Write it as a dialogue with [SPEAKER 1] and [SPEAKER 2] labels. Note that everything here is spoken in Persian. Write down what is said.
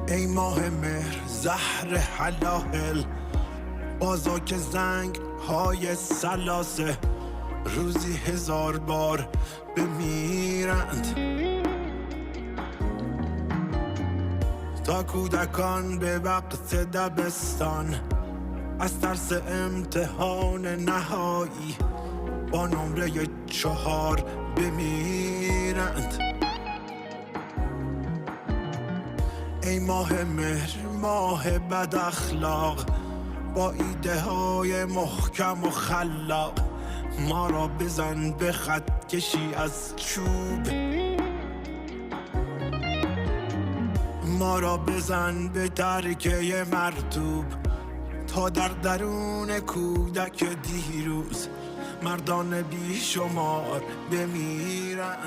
[SPEAKER 1] ای ماه مهر زهر حلاهل، بازا که زنگ های سلاسه روزی 1000 بار بمیرند. تا کودکان به وقت دبستان از ترس امتحان نهایی با نمره 4 بمیرند. ای ماه مهر ماه بد اخلاق، با ایده های محکم و خلاق ما را بزن به خط کشی از چوب، ما را بزن به ترکه مرطوب تا در درون کودک دیروز مردان بیشمار بمیرند.